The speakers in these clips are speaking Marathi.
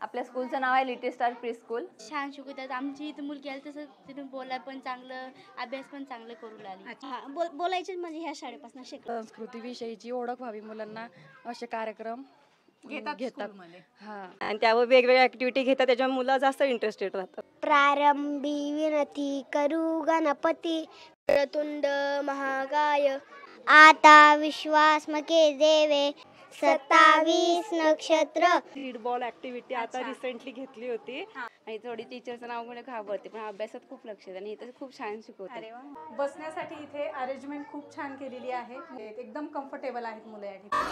आपल्या स्कूलचं नाव आहे लिटिल स्टार प्री स्कूल. छान शिकवतात. आमची इथं मुलगी आली तसं तिथून बोलायला पण चांगलं, अभ्यास पण चांगलं करू लागली. बोलायचे म्हणजे ह्या शाळेपासून शिकलं. संस्कृतीविषयीची ओळख व्हावी मुलांना असे कार्यक्रम घेतात. आणि त्यावर वेगवेगळ्या ॲक्टिव्हिटी घेतात, त्याच्यामुळे मुलं जास्त इंटरेस्टेड राहतात. प्रारंभी विनती करू गणपती तुंड महागाय आता विश्वास मके देवे 27 नक्षत्र. फुटबॉल ॲक्टिव्हिटी आता रिसेंटली घेतली होती आणि थोडी टीचरचं नाव म्हणून घाबरते, पण अभ्यासात खूप लक्ष आहे आणि इथं खूप छान शिकवतात. बसण्यासाठी इथे अरेंजमेंट खूप छान केलेली आहे. एकदम कम्फर्टेबल आहेत मुलं या ठिकाणी.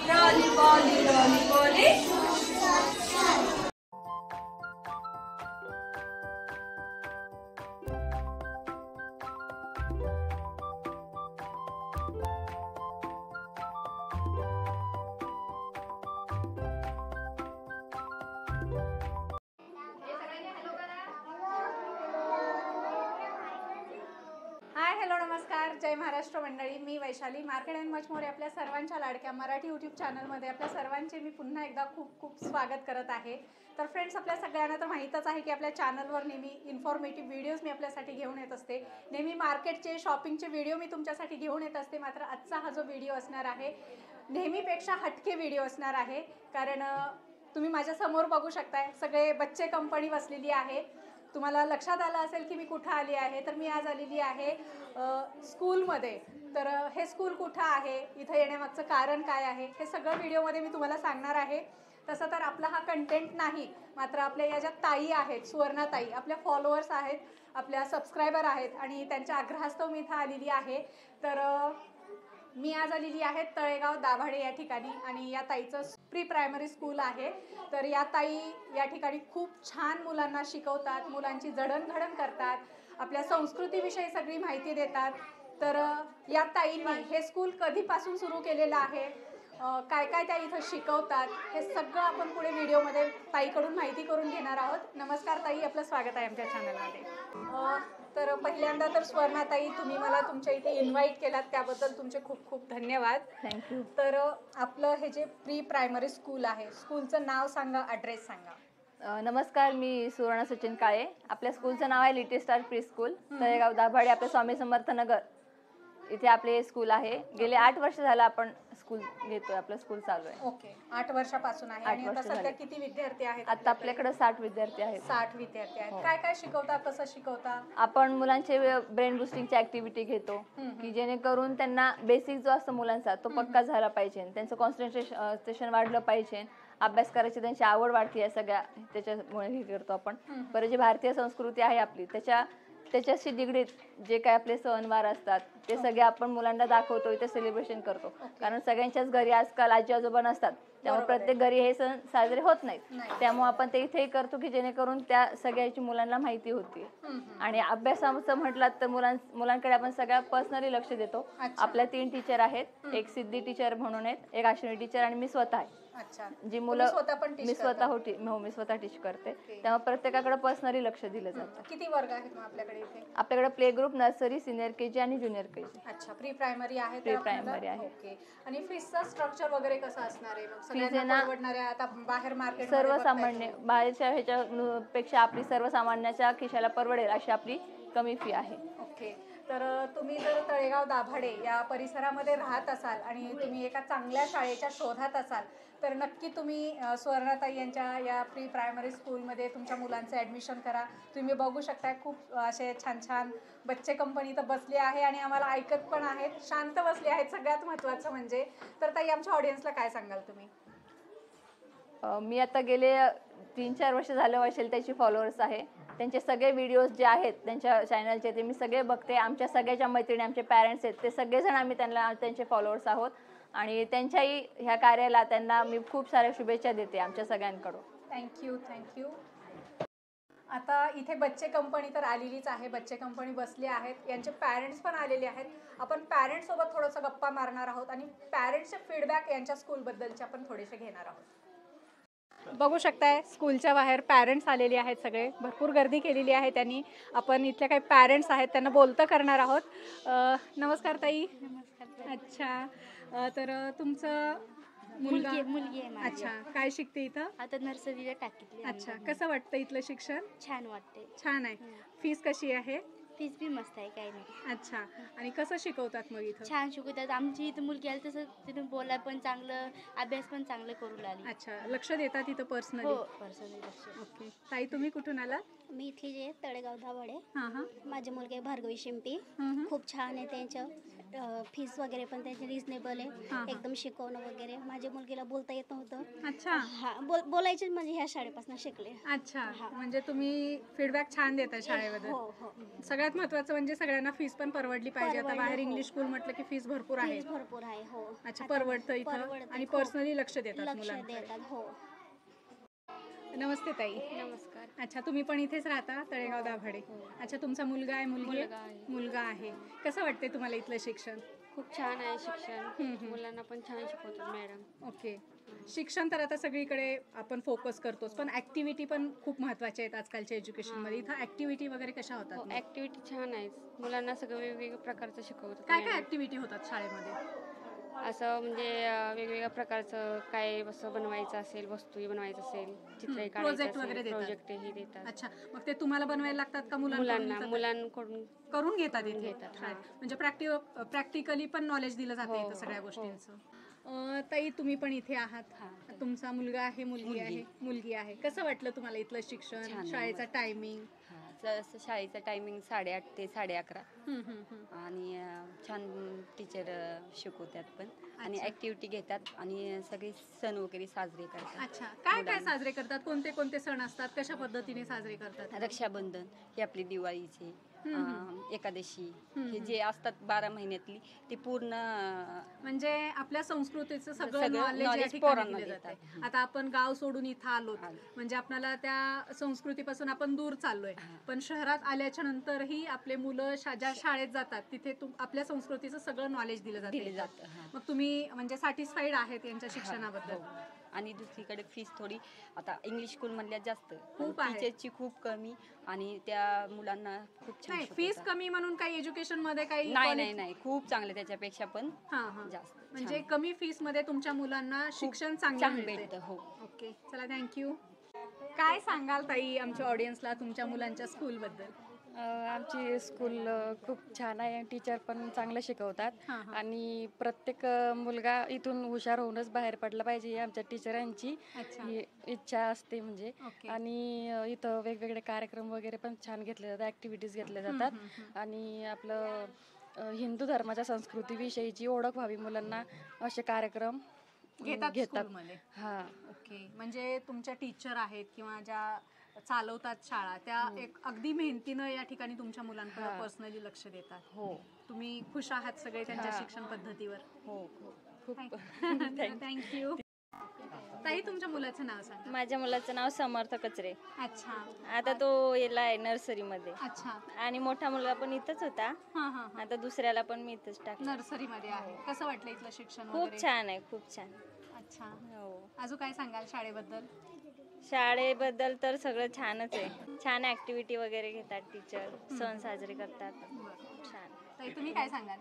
हॅलो नमस्कार, जय महाराष्ट्र मंडळी. मी Vaishali market and much more आपल्या सर्वांच्या लाडक्या मराठी यूट्यूब चॅनलमध्ये आपल्या सर्वांचे मी पुन्हा एकदा खूप खूप स्वागत करत आहे. तर फ्रेंड्स, आपल्या सगळ्यांना तर माहीतच आहे की आपल्या चॅनलवर नेहमी इन्फॉर्मेटिव्ह व्हिडिओज मी आपल्यासाठी घेऊन येत असते. नेहमी मार्केटचे शॉपिंगचे व्हिडिओ मी तुमच्यासाठी घेऊन येत असते. मात्र आजचा हा जो व्हिडिओ असणार आहे नेहमीपेक्षा हटके व्हिडिओ असणार आहे. कारण तुम्ही माझ्यासमोर बघू शकताय सगळे बच्चे कंपनी बसलेली आहे. तुम्हाला लक्षात आलं असेल की मी कुठं आली आहे. तर मी आज आलेली आहे स्कूलमध्ये. तर हे स्कूल कुठं आहे, इथं येण्यामागचं कारण काय आहे, हे सगळं व्हिडिओमध्ये मी तुम्हाला सांगणार आहे. तसं तर आपला हा कंटेंट नाही, मात्र आपल्या या ज्या ताई आहेत, सुवर्णाताई आपल्या फॉलोअर्स आहेत, आपल्या सबस्क्रायबर आहेत आणि त्यांच्या आग्रहास्तव मी इथं आलेली आहे. तर मी आज आलेली आहे तळेगाव दाभाडे या ठिकाणी आणि या ताईचं प्री प्रायमरी स्कूल आहे. तर या ताई या ठिकाणी खूप छान मुलांना शिकवतात, मुलांची जडणघडण करतात, आपल्या संस्कृतीविषयी सगळी माहिती देतात. तर या ताईंनी हे स्कूल कधीपासून सुरू केलेलं आहे, काय काय त्या इथं शिकवतात, हे सगळं आपण पुढे व्हिडिओमध्ये ताईकडून माहिती करून घेणार आहोत. नमस्कार ताई, आपलं स्वागत आहे आमच्या चॅनलमध्ये. तर पहिल्यांदा तर स्वर्णाताई, तुम्ही मला तुमच्या इथे इन्व्हाइट केलात त्याबद्दल तुमचे खूप खूप धन्यवाद. थँक्यू. तर आपलं हे जे प्री प्रायमरी स्कूल आहे, स्कूलचं नाव सांगा, ॲड्रेस सांगा. नमस्कार, मी सुवर्ण सचिन काळे. आपल्या स्कूलचं नाव आहे little star pre school, Talegaon Dabhade, आपल्या स्वामी समर्थ नगर इथे आपले स्कूल आहे. गेले 8 वर्ष झालं आपण स्कूल घेतोय, आपलं स्कूल चालू आहे. ओके, 8 वर्षापासून आहे. आणि आता सध्या किती विद्यार्थी आहेत? आता आपल्याकडे 60 विद्यार्थी आहेत. 60 विद्यार्थी आहेत. काय काय शिकवता, कसं शिकवता? आपण मुलांचे ब्रेन बुस्टिंगची ऍक्टिव्हिटी घेतो की जेणेकरून त्यांना बेसिक जो असतो मुलांचा तो पक्का झाला पाहिजे, त्यांचं कॉन्सन्ट्रेशन वाढलं पाहिजे, अभ्यास करायची त्यांची आवड वाढते, या सगळ्या त्याच्यामुळे हे करतो आपण. बरं, जी भारतीय संस्कृती आहे आपली त्याच्याशी निगडीत जे काय आपले सणवार असतात ते सगळे आपण मुलांना दाखवतो, इथे सेलिब्रेशन करतो. कारण सगळ्यांच्याच घरी आजकाल आजी आजोबा नसतात, त्यामुळे प्रत्येक घरी हे सण साजरे होत नाहीत. त्यामुळे आपण ते इथेही करतो की जेणेकरून त्या सगळ्याची मुलांना माहिती होती. आणि अभ्यासाचं म्हटलं तर मुलांकडे आपण सगळ्या पर्सनली लक्ष देतो. आपल्या 3 टीचर आहेत, एक सिद्धी टीचर म्हणून आहेत, एक अश्विनी टीचर आणि मी स्वतः आहे. जी मुलं मी स्वतः टीच करते, त्यामुळे प्रत्येकाकडे पर्सनली लक्ष दिलं जातं. किती वर्ग आहेत आपल्याकडे इथे? आपल्याकडे play group, nursery, senior KG आणि ज्युनियर केजी. अच्छा, प्री प्रायमरी आहे. प्री प्रायमरी आहे. ओके. आणि फीसचं स्ट्रक्चर वगैरे कसं असणार आहे? सगळ्यांना परवडणाऱ्या, आता बाहेर मार्केट सर्वसामान्य बाहेरच्या ह्याच्यापेक्षा आपली सर्वसामान्याच्या खिशाला परवडेल अशी आपली कमी फी आहे. ओके. तर तुम्ही जर तळेगाव दाभाडे या परिसरामध्ये राहत असाल आणि तुम्ही एका चांगल्या शाळेच्या शोधात असाल तर नक्की तुम्ही सुवर्णाताई यांच्या या प्री प्रायमरी स्कूलमध्ये तुमच्या मुलांचं ॲडमिशन करा. तुम्ही बघू शकता खूप असे छान छान बच्चे कंपनी तर बसले आहे आणि आम्हाला ऐकत पण आहेत, शांत बसले आहेत, सगळ्यात महत्त्वाचं म्हणजे. तर ताई, आमच्या ऑडियन्सला काय सांगाल तुम्ही? मी आता गेले 3-4 वर्ष झालं वैशाली त्याची फॉलोअर्स आहे. त्यांचे सगळे व्हिडिओज जे आहेत त्यांच्या चॅनलचे ते मी सगळे बघते. आमच्या सगळ्याच्या मैत्रिणी, आमचे पॅरेंट्स आहेत, ते सगळेजण आम्ही त्यांचे फॉलोअर्स आहोत आणि त्यांच्याही ह्या कार्याला त्यांना मी खूप साऱ्या शुभेच्छा देते आमच्या सगळ्यांकडून. थँक्यू. आता इथे बच्चे कंपनी तर आलेलीच आहे, बच्चे कंपनी बसले आहेत, यांचे पॅरेंट्स पण आलेले आहेत. आपण पॅरेंट्स सोबत थोडंसं गप्पा मारणार आहोत आणि पॅरेंट्सचे फीडबॅक यांच्या स्कूलबद्दलचे आपण थोडेसे घेणार आहोत. बघू शकताय स्कूलच्या बाहेर पॅरेंट्स आलेले आहेत, सगळे भरपूर गर्दी केलेली आहे त्यांनी. आपण इथले काही पॅरेंट्स आहेत त्यांना बोलतं करणार आहोत. नमस्कार ताई. नमस्कार. अच्छा, तर तुमचं मुलगा मुलगी आहे माझी. अच्छा, काय शिकते इथं? आता नर्सरीला टाकितली. अच्छा, कसं वाटतं इथलं शिक्षण? छान वाटते. छान आहे. फीस कशी आहे? फीस बी मस्त आहे, काही नाही. अच्छा, आणि कसं शिकवतात मग इथं? छान शिकवतात. आमची इथं मुलगी आली तसं तिथून बोलायला पण चांगलं, अभ्यास पण चांगलं करू लागली. अच्छा, लक्ष देतात इथं पर्सनली? हो, पर्सनली लक्ष. ओके. ताई, तुम्ही कुठून आलात? मी इथली जे तळेगाव धावडे. हां हां. माझे मुलगे भार्गवी शिंपी. हम्म. खूप छान आहे त्यांचं. फीस वगैरे पण त्यांची रिजनेबल आहे. हां. एकदम शिकवणं वगैरे. माझ्या मुलगीला बोलता येत नव्हतं. अच्छा. हा, बोलायचे म्हणजे ह्या शाळेपासून शिकले. अच्छा, म्हणजे तुम्ही फीडबॅक छान देता शाळेबद्दल. हो हो. सगळ्यात महत्त्वाचं म्हणजे सगळ्यांना फीस पण परवडली पाहिजे. आता परवडली, बाहेर हो. इंग्लिश स्कूल म्हटलं की फीस भरपूर आहे. फीस भरपूर आहे. हो. अच्छा, आता परवडतं इथं परवडतं, आणि खूप. पर्सनली लक्ष देतात लक्ष मुलांकडे. देतात. हो. नमस्ते ताई. नमस्कार. अच्छा, तुम्ही पण इथेच राहता तळेगाव दाभाडे? अच्छा, तुमचा मुलगा आहे, मुलगी आहे? मुलगा आहे. कसं वाटते तुम्हाला इथलं शिक्षण? खूप छान आहे शिक्षण. हम्म. मुलांना पण छान शिकवतात मॅडम. ओके. शिक्षण तर आता सगळीकडे आपण फोकस करतोच, पण ऍक्टिव्हिटी पण खूप महत्त्वाच्या आहेत आजकालच्या एज्युकेशनमध्ये. इथं ऍक्टिव्हिटी वगैरे कशा होतात मग? ऍक्टिव्हिटी छान आहे. मुलांना सगळं वेगवेगळ्या प्रकारचं शिकवतात. काय काय मॅडम. ऍक्टिव्हिटी होतात शाळेमध्ये? असं म्हणजे वेगवेगळ्या प्रकारचं काय असं बनवायचं असेल, वस्तू बनवायचं असेल, चित्र project वगैरे देतात. प्रोजेक्ट ही देतात. अच्छा, मग ते तुम्हाला बनवायला लागतात का मुलांकडून करून घेतात इथे घेतात, शाळेत? म्हणजे प्रॅक्टिकली पण नॉलेज दिलं जातं हो, इथं सगळ्या हो. गोष्टींचं. ताई, तुम्ही पण इथे आहात. तुमचा मुलगा आहे, मुलगी आहे? मुलगी आहे. कसं वाटलं तुम्हाला इथलं शिक्षण, शाळेचा टायमिंग? जसं शाळेचं टायमिंग 8:30 ते 11:30 आणि छान टीचर शिकवतात पण आणि ॲक्टिव्हिटी घेतात आणि सगळे सण वगैरे साजरे करतात. अच्छा, काय काय साजरे करतात? कोणते कोणते सण असतात? कशा पद्धतीने साजरे करतात? रक्षाबंधन ही आपली दिवाळीची, एकादशी हे जे असतात 12 महिन्यातली ते पूर्ण म्हणजे आपल्या संस्कृतीचं सगळं सगळं knowledge या knowledge ठिकाणी पोरांना दिलं देतात. जातंय. आता आपण गाव सोडून इथं आलो, म्हणजे आपल्याला त्या संस्कृतीपासून आपण दूर चाललोय, पण शहरात आल्याच्या नंतरही आपले मुलं ज्या शाळेत जातात तिथे आपल्या संस्कृतीचं सगळं नॉलेज दिलं दिले जातं. जातं. मग तुम्ही म्हणजे सॅटिस्फाईड आहेत यांच्या शिक्षणाबद्दल? आणि दुसरीकडे फीस थोडी आता इंग्लिश स्कूल मधल्या जास्त, खूप आहे. टीचरची खूप कमी आणि त्या मुलांना खूप छान नाही, फीस शिकवतात. कमी म्हणून काही एज्युकेशन मध्ये काही नाही खूप चांगले त्याच्यापेक्षा पण जास्त म्हणजे कमी फीस मध्ये तुमच्या मुलांना शिक्षण चांगलं छान मिळतंय. भेटतं. हो. ओके, चला, थँक्यू. काय सांगाल ताई आमच्या ऑडियन्सला तुमच्या मुलांच्या स्कूल बद्दल? आमची स्कूल खूप छान आहे. टीचर पण चांगलं शिकवतात हां, हां. आणि प्रत्येक मुलगा इथून हुशार होऊनच बाहेर पडला पाहिजे ही आमच्या टीचरांची अच्छा. ही इच्छा असते म्हणजे. ओके. आणि इथं वेगवेगळे कार्यक्रम वगैरे पण छान घेतले जातात, ॲक्टिव्हिटीज घेतल्या जातात आणि आपलं हिंदू धर्माच्या संस्कृतीविषयीची ओळख व्हावी मुलांना असे कार्यक्रम घेतात घेतात. स्कूलमध्ये? हां. ओके, म्हणजे तुमच्या टीचर आहेत किंवा ज्या चालवतात शाळा त्या एक अगदी मेहनतीनं या ठिकाणी तुमच्या मुलांकडे पर्सनली लक्ष देतात. हो. तुम्ही खुश आहात सगळे त्यांच्या शिक्षण पद्धतीवर? हो खूप थँक्यू. ताई, तुमच्या मुलाचं नाव सांगा. माझ्या मुलाचं नाव समर्थ कचरे. अच्छा. आता तो येला आहे नर्सरीमध्ये अच्छा. आणि मोठा मुलगा पण इथंच होता. हां हां. आता दुसऱ्याला पण मी इथंच टाकलं. नर्सरी मध्ये आहे. कसं वाटलं इथलं शिक्षण खूप वगैरे? छान आहे, खूप छान. अच्छा. हो. अजून काय सांगाल शाळेबद्दल? शाळेबद्दल तर सगळं छानच आहे. छान ऍक्टिव्हिटी वगैरे घेतात टीचर, सण साजरे करतात. छान. ताई, तुम्ही काय सांगाल?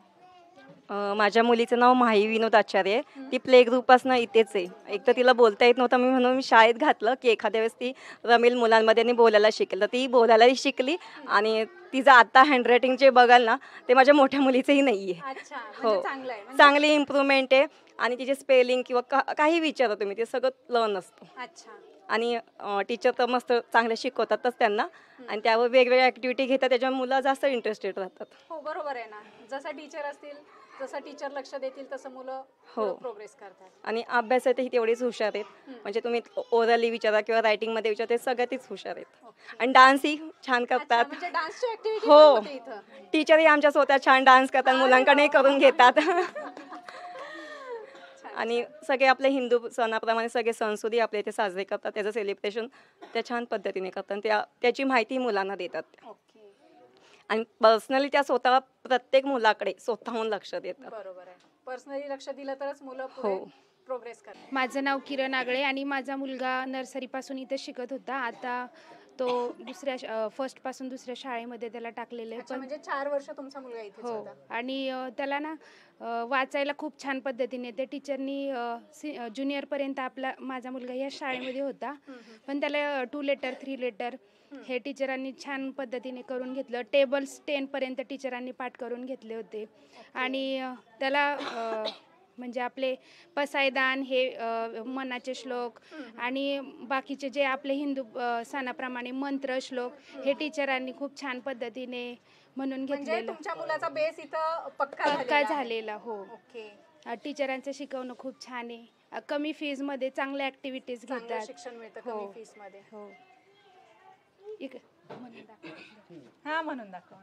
माझ्या मुलीचं नाव माही विनोद आचार्य. ती प्ले ग्रुपपासून इथेच आहे. एक तर तिला बोलता येत नव्हतं म्हणून मी शाळेत घातलं की एखाद्या वेळेस ती रमेल मुलांमध्ये आणि बोलायला शिकेल. तर ती बोलायलाही शिकली आणि तिचं आता हँडरायटिंग जे बघाल ना ते माझ्या मोठ्या मुलीचंही नाही आहे. अच्छा, हो, म्हणजे चांगलं आहे. म्हणजे- चांगली इम्प्रूव्हमेंट आहे आणि तिचे स्पेलिंग किंवा काही विचारा तुम्ही ते सगळं लर्न असतं. अच्छा. आणि टीचर तर मस्त चांगले शिकवतातच त्यांना आणि त्यावर वेगवेगळ्या ॲक्टिव्हिटी घेतात त्याच्यामुळे मुलं जास्त इंटरेस्टेड राहतात. हो, बरोबर आहे ना. जसं टीचर असतील, जसं टीचर लक्ष देतील तसं मुलं प्रोग्रेस करतात. आणि अभ्यासातही तेवढीच हुशार आहेत. म्हणजे तुम्ही ओरली विचारा किंवा रायटिंगमध्ये विचारा ते सगळ्यातच हुशार आहेत आणि डान्सही छान करतात. म्हणजे डान्सची ऍक्टिव्हिटी हो, होते इथं? टीचरही आमच्या स्वतः छान डान्स करतात, मुलांकडे करून घेतात. आणि सगळे आपले हिंदू सणाप्रमाणे सगळे सणसुदी आपल्या इथे साजरे करतात. त्याचं सेलिब्रेशन त्या छान पद्धतीने करतात. त्याची माहिती मुलांना देतात. ओके, आणि पर्सनली त्या स्वतः प्रत्येक मुलाकडे स्वतःहून लक्ष देतात. बरोबर आहे. पर्सनली लक्ष दिलं तरच मुलं पुढे प्रोग्रेस करतात. माझं नाव किरण आगळे आणि माझा मुलगा नर्सरीपासून इथे शिकत होता. आता तो दुसऱ्या फर्स्टपासून दुसऱ्या शाळेमध्ये त्याला टाकलेलं आहे. अच्छा, पण म्हणजे 4 वर्ष तुमचा मुलगा इथेच हो, होता. आणि त्याला ना वाचायला खूप छान पद्धतीने ते टीचरनी ज्युनियरपर्यंत माझा मुलगा या शाळेमध्ये होता, पण त्याला 2 लेटर 3 लेटर हे टीचरांनी छान पद्धतीने करून घेतलं. टेबल्स 10 पर्यंत टीचरांनी पाठ करून घेतले होते. आणि त्याला म्हणजे आपले पसायदान हे मनाचे श्लोक आणि बाकीचे जे आपले हिंदू सणाप्रमाणे मंत्र श्लोक हे टीचरांनी खूप छान पद्धतीने म्हणून म्हणजे घेतलेलं. तुमच्या मुलाचा बेस इथं पक्का पक्का झालेला आहे. झालेला. हो. ओके. टीचरांचं शिकवणं खूप छान आहे. कमी फीज मध्ये चांगल्या ऍक्टिव्हिटीज चांगलं घेतात. शिक्षण मिळतं हो. कमी फीस मध्ये. हो. म्हणून दाखव. हा, म्हणून दाखवा.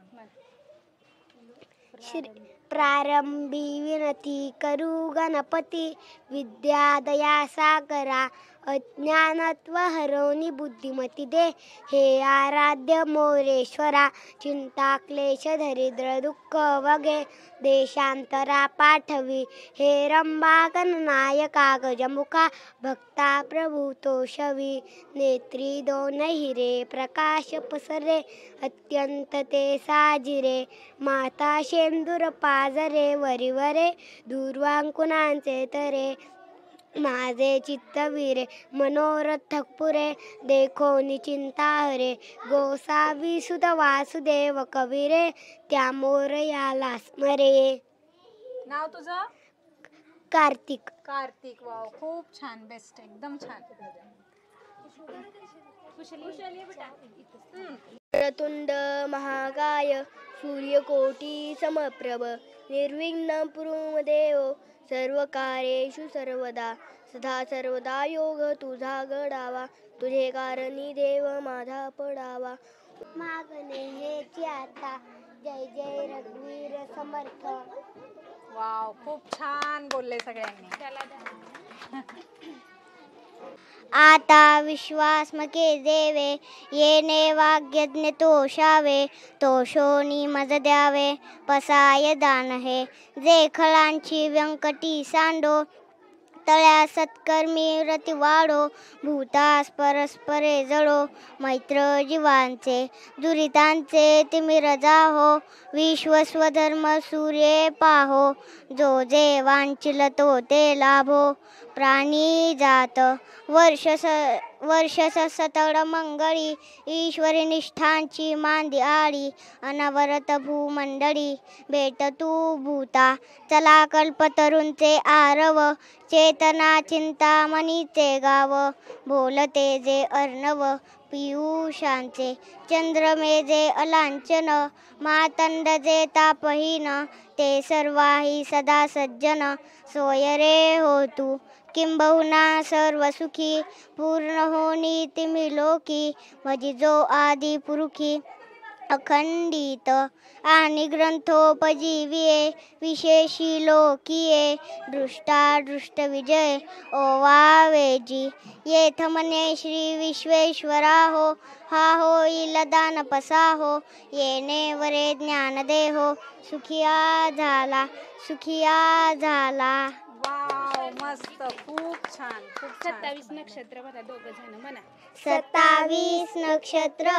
प्रारंभी विनती करू गणपती, विद्या दया सागरा, अज्ञानत्व हरवणी बुद्धिमती दे. हे आराध्य मोरेश्वरा, चिंता क्लेश दरिद्र दुःख वगे, देशांतरा पाठवी. हे रंभा गणनायका गजमुखा, भक्ता प्रभू तोषवी. नेत्री 2 हिरे प्रकाश पसरे, अत्यंत ते साजिरे. माता शेंदूर पाजरे, वरीवरे दूर्वांकुनांचे तरे. माझे चित्तवीरे मनोरथ पुरे, देखो निचिंता हरे. गोसावी सुत वासुदेव कविरे, त्या मोरयाला स्मरे. नाव तुझं? कार्तिक. कार्तिक. वाव, खूप छान, बेस्ट, एकदम छान. वक्रतुंड महाकाय, सूर्यकोटी समप्रभ, निर्विघ्नं कुरु मम देव, सर्व कार्येषु सर्वदा. सदा सर्वदा योग तुझा घडावा, तुझे कारणी देव माझा पडावा. मागणे हेची आता, जय जय रघुवीर समर्थ. वाव, खूप छान बोलले सगळ्यांनी. आता विश्वास मके देवे, येणे वाग्यज्ञ तोषावे. तोषोनी मज द्यावे, पसाय दान हे. जे खळांची व्यंकटी सांडो, तळ्या सत्कर्मी रती वाढो. भूतास परस्परे जळो, मैत्र जीवांचे दुरितांचे तिमिर जाहो. विश्वस्वधर्म सूर्ये पाहो, जो जे वांचिल तो ते लाभो. प्राणी जात वर्ष सतड मंगळी, ईश्वरी निष्ठांची मांदी आळी. अनवरत भूमंडळी, भेट तू भूता. चला कल्पतरूंचे आरव, चेतना चिंतामणीचे गाव. बोलते जे अर्णव पियुषांचे, चंद्रमेजे अलांचन. मातंड जे तापहीन, ते सर्वाही सदा सज्जन. सोय रे हो तू किंबहुना सर्व सुखी, पूर्ण होनी तिमी लोकी. भजी जो आदि पुरुखी, अखंडित आणि ग्रंथोपजीविये. विशेषी लोकिये, दृष्ट विजय ओवावेजी. येथ म्हणे श्री विश्वेश्वरा हो, हा होईल दानपसा हो. येणे वरे ज्ञान देहो, सुखिया झाला. वाव, मस्त, खूप छान, खूप छान. 27 नक्षत्र म्हणा, दोघं जण म्हणा. 27 नक्षत्र,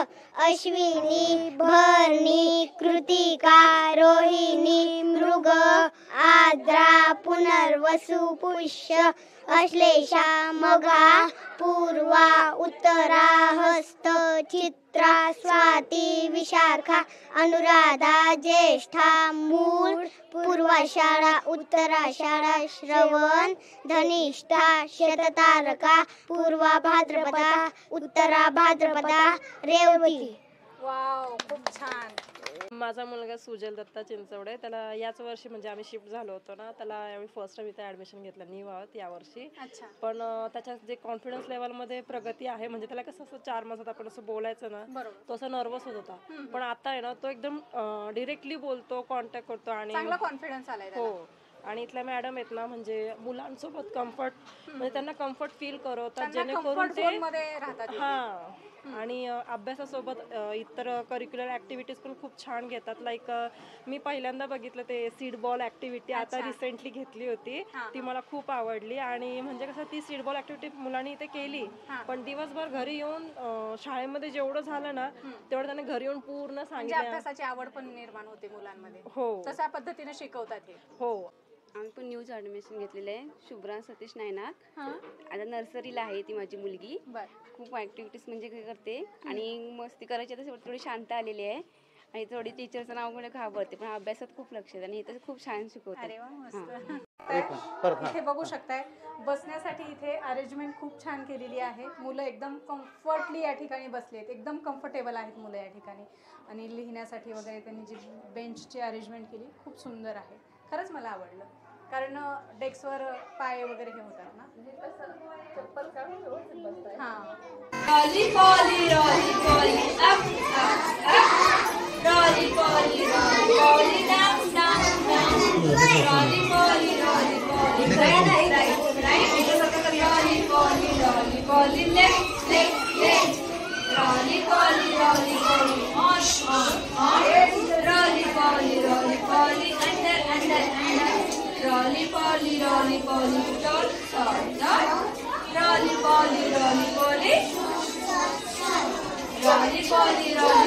अश्विनी भरणी कृतिका रोहिणी मृग आद्रा पुनर्वसु पुष्य अश्लेषा मघा पूर्वा उत्तरा हस्त चित्रा स्वाती विशाखा अनुराधा ज्येष्ठा मूळ पूर्वाषाढा उत्तराषाढा श्रवण धनिष्ठा शततारका पूर्वा भाद्रपदा उत्तरा भाद्रपदा रेवती. वाव, खूप छान. माझा मुलगा सुजल दत्ता चिंचवडे, त्याला याच वर्षी म्हणजे आम्ही शिफ्ट झालो होतो ना, त्याला आम्ही फर्स्ट टाइम इथे ऍडमिशन घेतलं निवाळत यावर्षी. अच्छा. पण त्याच्या जे कॉन्फिडन्स लेवलमध्ये प्रगती आहे, म्हणजे त्याला कसं असं 4 मासात आपण असं बोलायचं ना, तो असं नर्वस होत होता. पण आता आहे ना, तो एकदम डिरेक्टली बोलतो, कॉन्टॅक्ट करतो आणि चांगला कॉन्फिडन्स आलाय त्याला. हो, आणि इथल्या मॅडम आहेत ना म्हणजे मुलांसोबत कम्फर्ट म्हणजे त्यांना कम्फर्ट फील करवतात त्यांना जेणेकरून comfort ते zone मध्ये राहतात इथे. हां आणि अभ्यासासोबत इतर करिक्युलर ॲक्टिव्हिटीज पण खूप छान घेतात. लाईक मी पहिल्यांदा बघितलं ते सीड बॉल ॲक्टिव्हिटी आता रिसेंटली घेतली होती, ती मला खूप आवडली. आणि म्हणजे कसं ती सीड बॉल ॲक्टिव्हिटी मुलांनी इथे केली, पण दिवसभर घरी येऊन शाळेमध्ये जेवढं झालं ना तेवढं त्यांनी घरी येऊन पूर्ण म्हणजे सांगितलं. अभ्यासाची आवड पण निर्माण होते मुलांमध्ये. हो तशा पद्धतीने शिकवतात हे. हो. आम्ही पण न्यूज ॲडमिशन घेतलेलं आहे. शुभ्रा सतीश नायनाक, आता नर्सरीला आहे ती माझी मुलगी. खूप ॲक्टिव्हिटीज म्हणजे करते आणि मस्ती करायची तर थोडी शांत आलेली आहे आणि थोडी टीचरचं नाव म्हणजे घाबरते, पण अभ्यासात खूप लक्ष आहे आणि इथं खूप छान शिकवतात. अरे वा, मस्त. इथे बघू शकताय बसण्यासाठी इथे अरेंजमेंट खूप छान केलेली आहे. मुलं एकदम कम्फर्टली या ठिकाणी बसली आहेत, एकदम कम्फर्टेबल आहेत मुलं या ठिकाणी. आणि लिहिण्यासाठी वगैरे त्यांनी जी बेंचची अरेंजमेंट केली खूप सुंदर आहे. खरंच मला आवडलं, कारण डेस्कवर पाय वगैरे हे होतात ना. हां. Rolly polly, up, up, up. Rolly polly, down, down, down. Rolly polly, right, right, right. Rolly polly, left, left, left. Rolly polly, on, on, on. Rolly polly, under, under, under. Rolly polly, dot, dot, dot. Rolly polly, rolly polly. Rolly polly, rolly